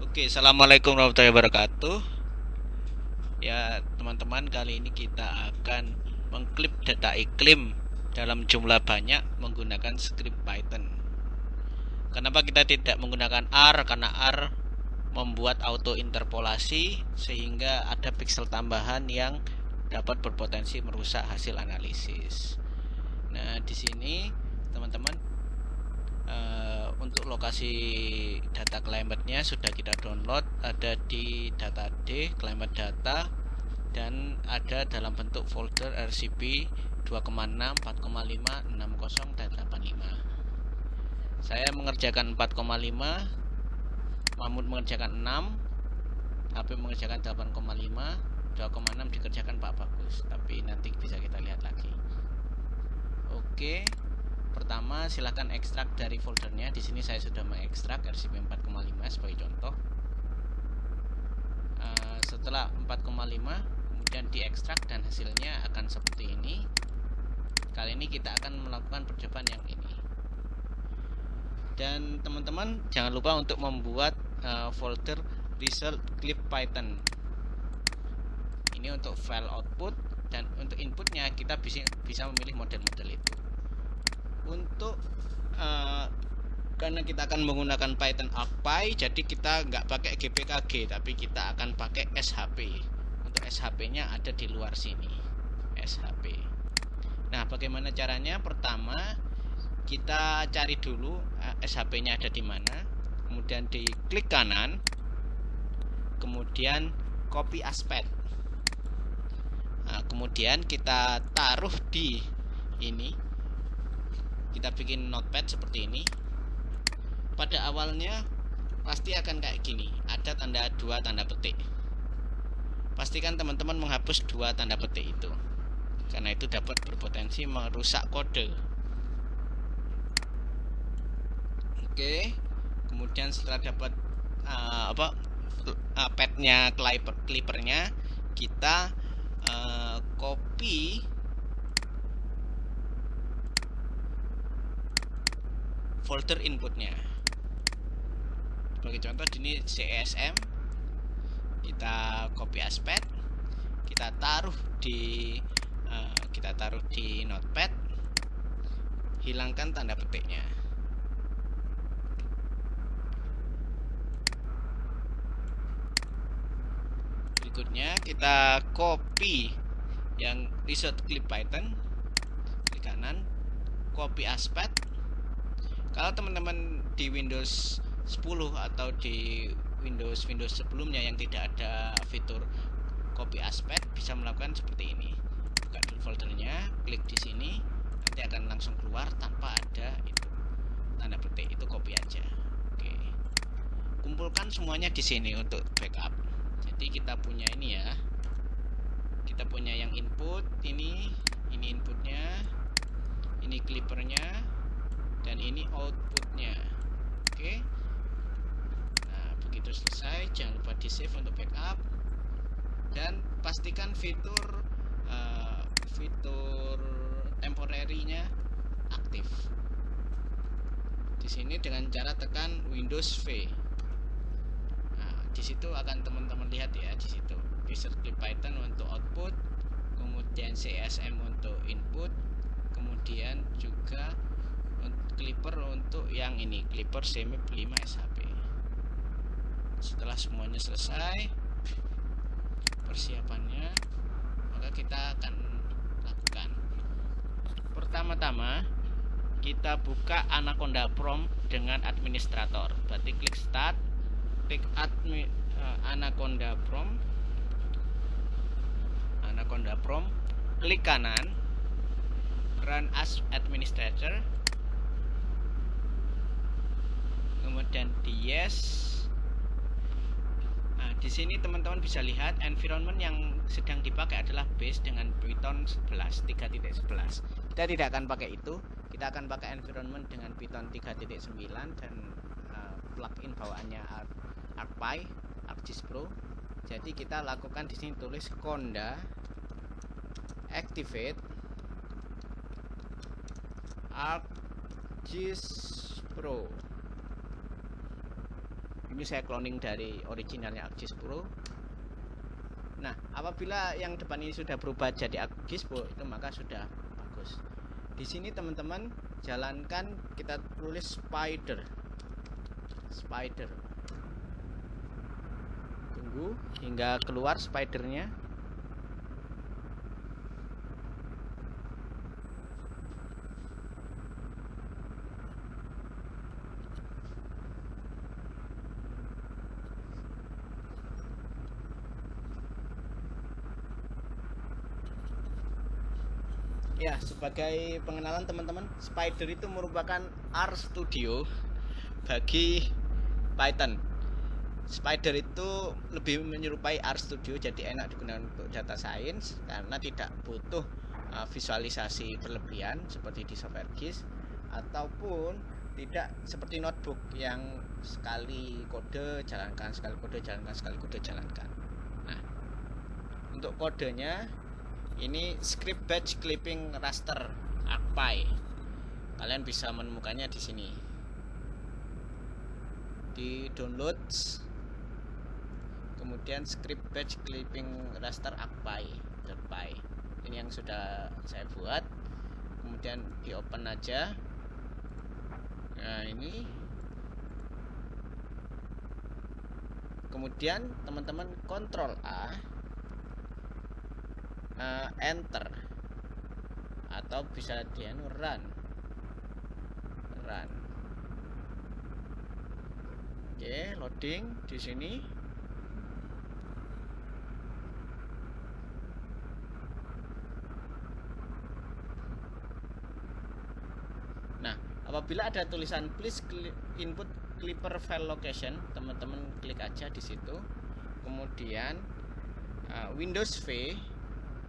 Oke, assalamualaikum warahmatullahi wabarakatuh. Ya, teman-teman, kali ini kita akan mengklip data iklim dalam jumlah banyak menggunakan script Python. Kenapa kita tidak menggunakan R? Karena R membuat auto interpolasi sehingga ada pixel tambahan yang dapat berpotensi merusak hasil analisis. Nah, di sini teman-teman untuk lokasi data climatenya sudah kita download, ada di data D climate data, dan ada dalam bentuk folder RCP 2,6, 4,5, 60, dan 85. Saya mengerjakan 4,5, Mahmud mengerjakan 6, HP mengerjakan 8,5, 2,6 dikerjakan Pak Bagus, tapi nanti bisa kita lihat lagi. Oke. Pertama, silahkan ekstrak dari foldernya. Di sini saya sudah mengekstrak RCP 4,5 sebagai contoh. Setelah 4,5 kemudian diekstrak dan hasilnya akan seperti ini. Kali ini kita akan melakukan percobaan yang ini. Dan teman-teman jangan lupa untuk membuat folder result clip Python. Ini untuk file output, dan untuk inputnya kita bisa memilih model-model itu. Untuk karena kita akan menggunakan Python ArcPy, jadi kita nggak pakai GPKG, tapi kita akan pakai SHP. Untuk SHP-nya ada di luar sini, SHP. Nah, bagaimana caranya? Pertama, kita cari dulu SHP-nya ada di mana, kemudian diklik kanan, kemudian copy aspect. Nah, kemudian kita taruh di ini. Kita bikin notepad seperti ini. Pada awalnya pasti akan kayak gini, ada tanda 2 tanda petik. Pastikan teman-teman menghapus 2 tanda petik itu, karena itu dapat berpotensi merusak kode. Oke, kemudian setelah dapat padnya, clippernya, kita copy folder inputnya. Sebagai contoh, ini CSM, kita copy aspect, kita taruh di notepad, hilangkan tanda petiknya. Berikutnya kita copy yang result clip Python, klik kanan, copy aspect. Kalau teman-teman di Windows 10 atau di Windows sebelumnya yang tidak ada fitur copy aspect, bisa melakukan seperti ini. Buka dulu foldernya, klik di sini, nanti akan langsung keluar tanpa ada itu tanda petik, itu copy aja. Oke. Kumpulkan semuanya di sini untuk backup. Jadi kita punya ini ya. Kita punya yang input ini inputnya, ini clippernya, dan ini outputnya. Oke. Nah, begitu selesai, jangan lupa di save untuk backup, dan pastikan fitur temporary-nya aktif. Di sini dengan cara tekan Windows V. Nah, di situ akan teman-teman lihat ya, di situ result clip Python untuk output, kemudian CSM untuk input, kemudian juga clipper untuk yang ini, clipper CMIP 5 SHP. Setelah semuanya selesai persiapannya, maka kita akan lakukan. Pertama-tama kita buka Anaconda Prompt dengan administrator. Berarti klik start, klik Anaconda Prompt, klik kanan, run as administrator, kemudian di yes. Nah, di sini teman-teman bisa lihat environment yang sedang dipakai adalah base dengan Python 11 3.11. Kita tidak akan pakai itu, kita akan pakai environment dengan Python 3.9 dan plugin bawaannya ArcPy, ArcGIS Pro. Jadi kita lakukan di sini, tulis conda activate ArcGIS Pro. ini saya cloning dari originalnya ArcGIS Pro. Nah, apabila yang depan ini sudah berubah jadi ArcGIS Pro itu maka sudah bagus. Di sini teman-teman jalankan, kita tulis spider. Tunggu hingga keluar spidernya. Ya, sebagai pengenalan teman-teman, Spider itu merupakan RStudio bagi Python. Spider itu lebih menyerupai RStudio, jadi enak digunakan untuk data science karena tidak butuh visualisasi berlebihan seperti di software GIS, ataupun tidak seperti notebook yang sekali kode jalankan, sekali kode jalankan, sekali kode jalankan. Nah, untuk kodenya ini script batch clipping raster ArcPy. Kalian bisa menemukannya di sini. Di downloads, kemudian script batch clipping raster ArcPy.py. Ini yang sudah saya buat. Kemudian di open aja. Nah, ini. Kemudian teman-teman Ctrl A, enter, atau bisa di run. Oke, loading di sini. Nah, apabila ada tulisan please input clipper file location, teman-teman klik aja di situ. Kemudian Windows V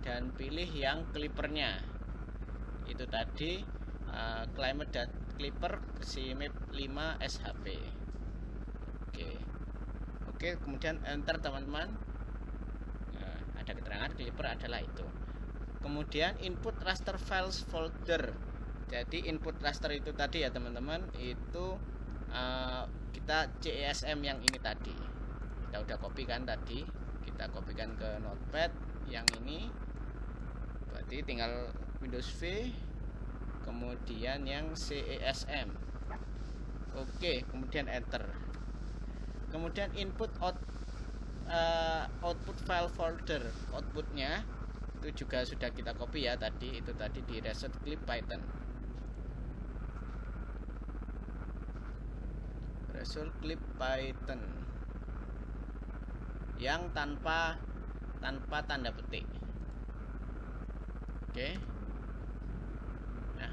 dan pilih yang clippernya. Itu tadi climate clipper CMap 5 SHP. Oke, kemudian enter teman-teman. Nah, ada keterangan clipper adalah itu. Kemudian input raster files folder. Jadi input raster itu tadi ya teman-teman, itu kita CESM yang ini tadi. Kita udah copy kan tadi. Kita kopikan ke notepad yang ini. Berarti tinggal Windows V, kemudian yang CESM. Oke, kemudian enter. Kemudian input output file folder. Outputnya itu juga sudah kita copy ya tadi. Itu tadi di Result Clip Python. Result Clip Python yang tanpa tanda petik. Oke. Nah,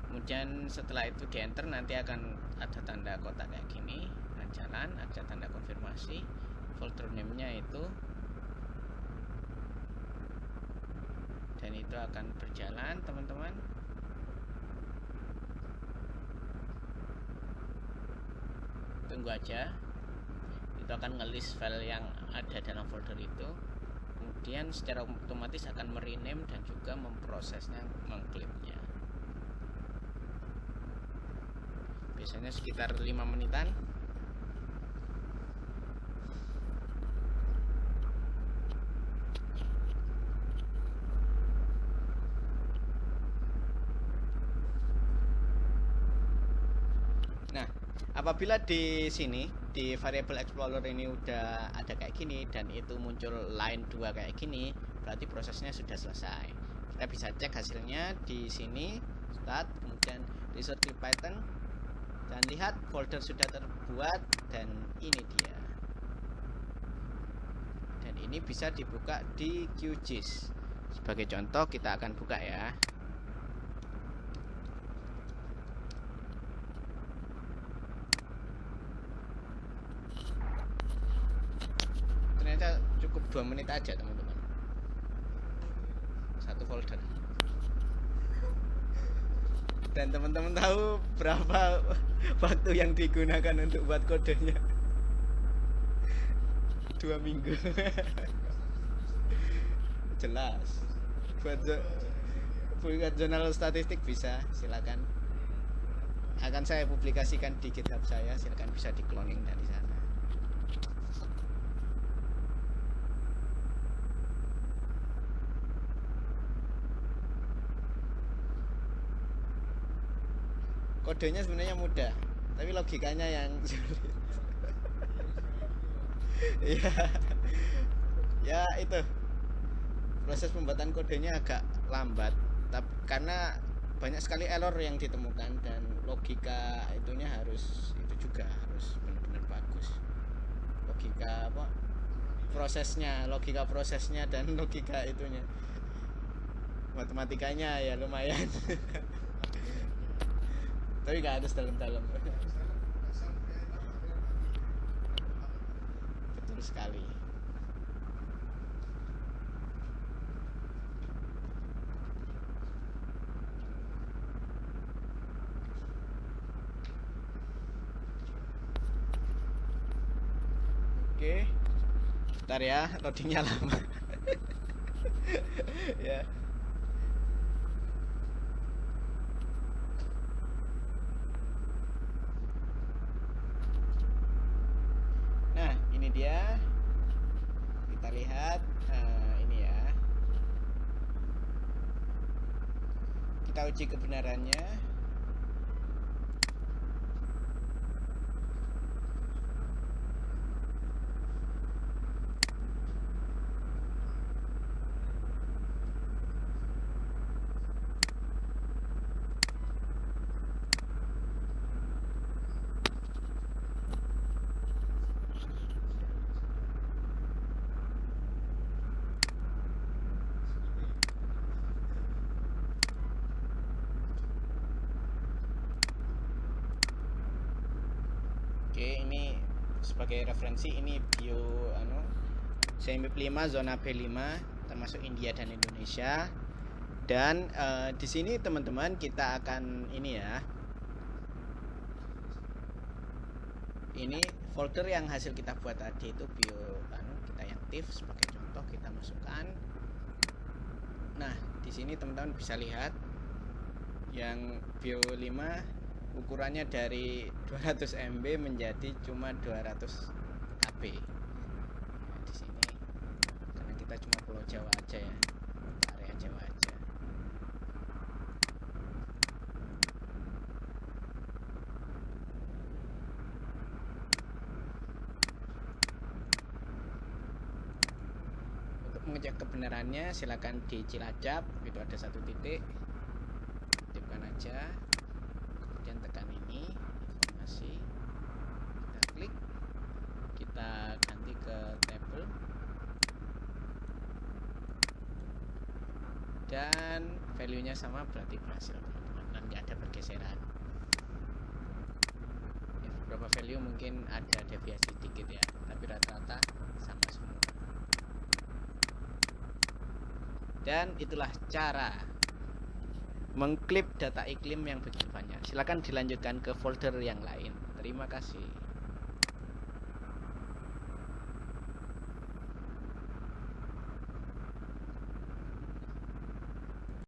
kemudian setelah itu di enter nanti akan ada tanda kotak kayak gini, jalan, ada tanda konfirmasi, folder name-nya itu, dan itu akan berjalan teman-teman. Tunggu aja, itu akan nge-list file yang ada dalam folder itu. Kemudian secara otomatis akan merename dan juga memprosesnya, mengklipnya. Biasanya sekitar 5 menitan. Nah, apabila di sini di variable explorer ini udah ada kayak gini dan itu muncul line 2 kayak gini, berarti prosesnya sudah selesai. Kita bisa cek hasilnya di sini, start, kemudian Result Clip Python, dan lihat folder sudah terbuat, dan ini dia. Dan ini bisa dibuka di QGIS. Sebagai contoh kita akan buka ya. Ternyata cukup 2 menit aja teman-teman, satu folder. Dan teman-teman tahu berapa waktu yang digunakan untuk buat kodenya? 2 minggu. Jelas. Buat jurnal statistik bisa, silakan. Akan saya publikasikan di GitHub saya, silakan bisa di cloning dari sana. Kodenya sebenarnya mudah, tapi logikanya yang sulit. Iya. Ya itu, proses pembuatan kodenya agak lambat, tapi karena banyak sekali error yang ditemukan dan logika itunya harus itu juga harus benar-benar bagus. Logika apa? Logika prosesnya dan logika itunya. Matematikanya ya lumayan. Tapi nggak harus dalam-dalam. Betul sekali. Oke. Bentar ya, loadingnya lama. Ya. Nah, ini dia. Kita lihat ini ya. Kita uji kebenarannya. Oke, ini sebagai referensi, ini bio CMIP 5 zona B5 termasuk India dan Indonesia. Dan di sini teman-teman kita akan ini ya. Ini folder yang hasil kita buat tadi itu bio kita yang TIFF sebagai contoh kita masukkan. Nah, di sini teman-teman bisa lihat yang bio 5 ukurannya dari 200 MB menjadi cuma 200 KB. Nah, di sini karena kita cuma Pulau Jawa aja ya, area Jawa aja. Untuk mengecek kebenarannya silakan di Cilacap, itu ada satu titik, titipkan aja. Kemudian tekan ini informasi, kita klik, kita ganti ke table dan value nya sama, berarti berhasil teman-teman dan nggak ada pergeseran ya. Beberapa value mungkin ada deviasi sedikit ya, tapi rata-rata sama semua. Dan itulah cara mengklip data iklim yang begitu banyak. Silakan dilanjutkan ke folder yang lain. Terima kasih.